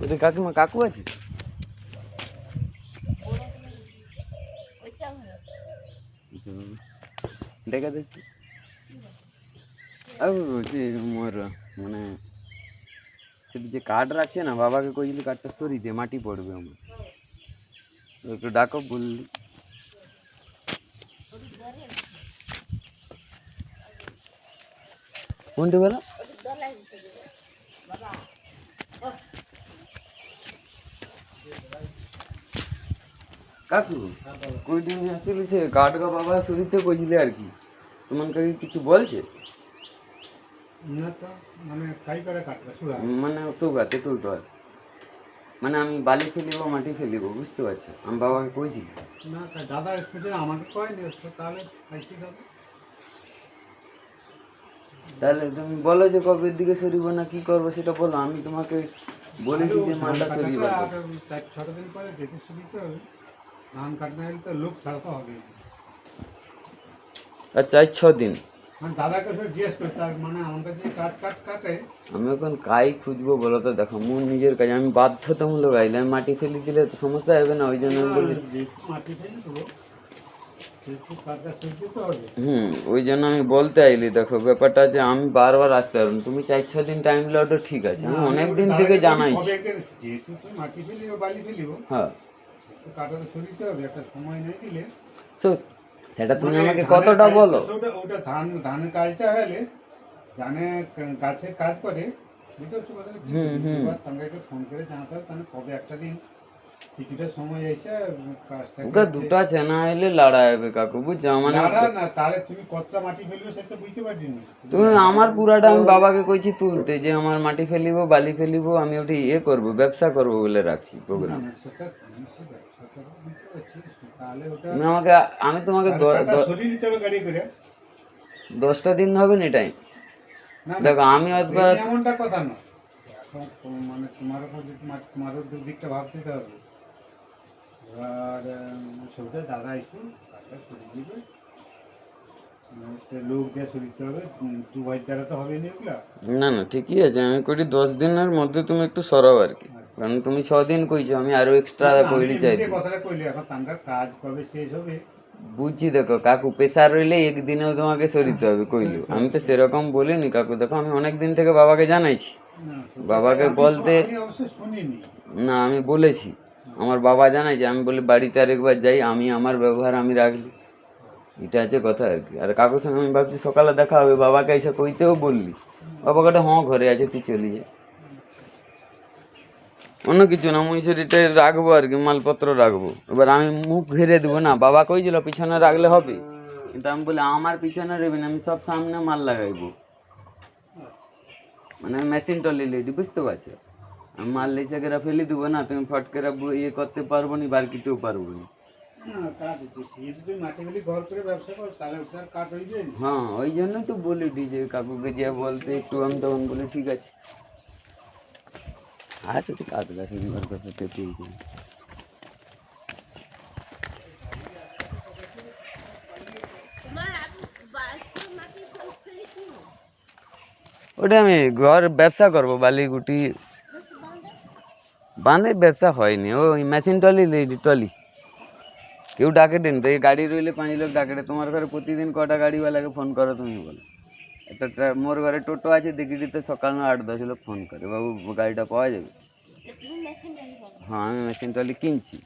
ওদের কাকিমা কাকু আছে? দেখা দেখছি মোর মানে সেটি যে কাঠ রাখছে না, বাবাকে কইলি কাঠটা সরিয়ে দিয়ে মাটি পড়বে আমার, একটু ডাকো বললি। কোনটি বলো কাকু কই দিন আসলে সে কাঠ গা বাবা সরিতে কইছিলে আর কি, তোমাকে কিছু বলছে? না তো, মানে কাই করে কাটবে সুগা, মানে সুগা তেঁতুল তো আর মানে আমি বালি ফেলিব মাটি ফেলিব বুঝতে পারছি, আমি বাবাকে কইছি না দাদা এসেছে আমাকে কয়নি, তাহলে খাইছি দাদা। তাহলে তুমি বলো যে কবের দিকে সরিব না কি করবো সেটা বলো, আমি তোমাকে বলে দিই যে মালটা সরিব। 4-6 দিন পরে যেতে সরিতে হবে, ধান কাটনা হলে তো লোক ছাড়াতে হবে। আর 4-6 দিন মানে দাদাকে সব জিজ্ঞেস করে, তার মানে আমার কাছে কাজ কাটে। আমি এখন কাই খুঁজবো বলো তো, দেখো মোর নিজের কাজ, আমি বাধ্যতামূলক আইলে আমি মাটি ফেলে দিলে তো সমস্যা হবে না, ওই জন্য আমি বলি মাটি ফেলে দেবো, ওই জন্য আমি বলতে আইলি। দেখো ব্যাপারটা যে আমি বারবার আসতে পারবো, তুমি 4-6 দিন টাইম লো তো ঠিক আছে, আমি অনেক দিন থেকে জানাইছি। যেহেতু তুই মাটি ফেলিব বালি ফেলিব, হ্যাঁ কাটাতে সরিতে হবে, একটা সময় নেই দিলে সেটা তুমি আমাকে কতটা বলো। ওটা ধানের কাজটা হলে জানে গাছের কাজ করে, বুঝতে পারছো কথা? তোমাকে ফোন করে জানাতে হবে, তাহলে কবে একটা দিন কিছুটা সময় এসে ওকে দুটা চেনা এলে লড়াই হবে কাকু, বুঝছো? মানে না, তাহলে তুমি কতটা মাটি ফেলবে সেটা বুঝতে পারছি না। তুমি আমার পুরাটা আমি বাবাকে কইছি তুলতে, যে আমার মাটি ফেলিব বালি ফেলিব, আমি ওটি ইয়ে করবো, ব্যবসা করবো বলে রাখছি প্রোগ্রাম। তুমি আমাকে, আমি তোমাকে 10টা দিন হবে না টাইম। দেখো আমি এমনটা কথা না, মানে তোমার উপর তোমার দিকটা ভাবতে হবে। এবার সবটা দাদা একটু কাজটা সরিয়ে দিবে, লোক দিয়ে সরিতে হবে, 2 ভাই দ্বারা তো হবে না এগুলা। না না ঠিকই আছে, আমি করি 10 দিনের মধ্যে তুমি একটু সরাও আর কি, কারণ তুমি 6 দিন কইছো, আমি আরো এক্সট্রা কইলি চাই। কথাটা কইলি, এখন তাঙ্গার কাজ কবে শেষ হবে বুঝছি। দেখো কাকু প্রেসার রইলে একদিনেও তোমাকে সরিতে হবে কইলো, আমি তো সেরকম বলিনি কাকু। দেখো আমি অনেক দিন থেকে বাবাকে জানাইছি, বাবাকে বলতে না আমি বলেছি, আমার বাবা জানাইছে, আমি বলি বাড়িতে আরেকবার যাই, আমি আমার ব্যবহার আমি রাখলি, এটা আছে কথা আর কি। আর কাকুর সঙ্গে আমি ভাবছি সকালে দেখা হবে, বাবাকে এসে কইতেও বললি, বাবাকে হ্যাঁ ঘরে আছে তুই চলে যা, অন্য কিছু না, মুই সেটা রাখবো আর কি, মালপত্র রাখবো। এবার আমি মুখ ঘিরে দেবো না, বাবা কইছিল পিছনে রাখলে হবে, কিন্তু আমি বলি আমার পিছনে রেবি না, আমি সব সামনে মাল লাগাইবো, মানে মেশিন টলি লেডি, বুঝতে পারছো? আমি মাল লেচা করে ফেলে দেবো না, তুমি ফট করে ইয়ে করতে পারবো নি, বার কিতেও পারবো না। হ্যাঁ ওই জন্যই তো বলি যে কাকুকে যে বলতে একটু, আমি তখন বলি ঠিক আছে আচ্ছা তুই কাজ গাছ নিবার কথা পেতে, ওটা আমি ঘর ব্যবসা করবো, বালি গুটি বাঁধে ব্যবসা হয়নি, ওই মেশিন টলি টলি কেউ ডাকে দেন তো, এই গাড়ি রইলে 5 লোক ডাকে, তোমার ঘরে প্রতিদিন কটা গাড়িওয়ালাকে ফোন করো তুমি বলো? একটা মোর ঘরে টোটো আছে, দেখিটি তো সকাল 8-10 লোক ফোন করে, বাবু গাড়িটা পাওয়া যাবে? হ্যাঁ আমি মেশিন টলি কিনছি।